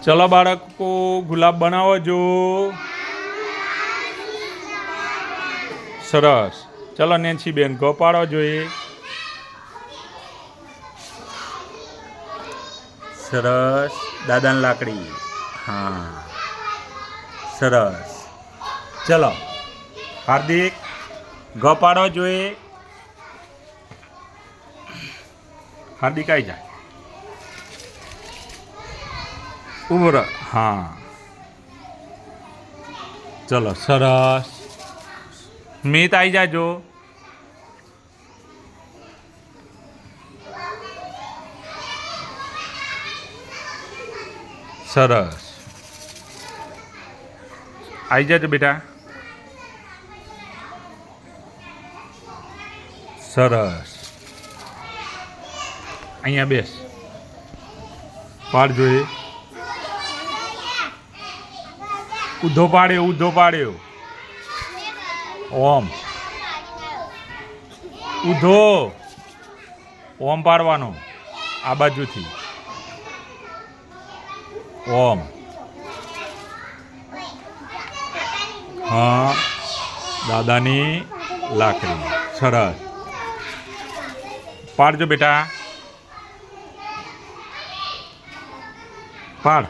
ચલો બાળકો ગુલાબ બનાવો જો. સરસ. ચલો નેન્સી બેન ઘ પાડો જોઈએ. સરસ. દાદાની લાકડી. હા સરસ. ચલો હાર્દિક ઘ પાડો જોઈએ. હાર્દિક આવી જાય. ઉભો રહો. હા ચલો સરસ. સ્મિત આવી જાજો. સરસ. આવી જાજો બેટા. સરસ. અહીંયા બેસ. પાડ જોઈએ. ઊંધો પાડ્યો ઊંધો પાડ્યો. ઓમ ઊંધો ઓમ પાડવાનો આ બાજુથી. ઓમ. હા દાદાની લાકડી. સરસ. પાડજો બેટા. પાડ.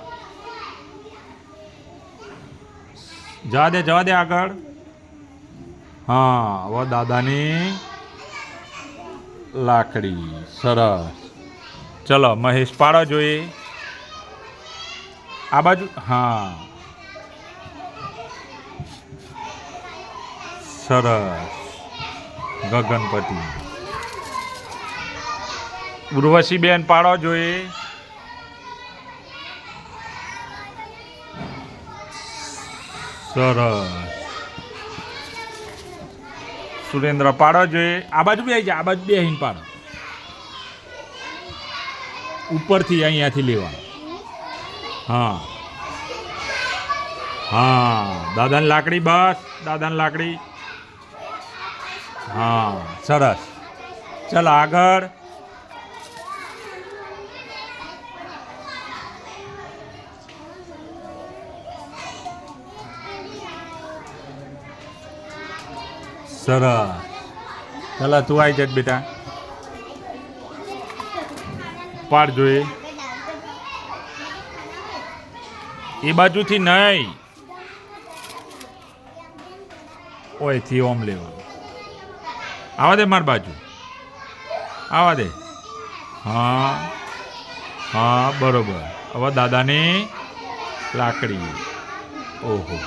જવા દે આગળ. હા હવે દાદાની લાકડી. સરસ. ચલો મહેશ પાડો જોઈએ. આ બાજુ. હા સરસ. ગગનપતિ. ઉર્વશી બેન પાડો જોઈએ. સરસ. સુરેન્દ્ર પાડો જોઈએ. આ બાજુ બી આવી જાય. આ બાજુ બે અહીં પાડો. ઉપરથી અહીંયાથી લેવા. હા હા દાદાની લાકડી. બસ દાદાની લાકડી. હા સરસ. ચાલો આગળ. સરસ. ચાલો તું આવી જાય બેટા. પાડ જોઈએ. એ બાજુથી નહીં. ઓયથી ઓમ લેવાનું. આવા દે મારી બાજુ. આવા દે. હા હા બરોબર. હવે દાદાની લાકડી. ઓહો.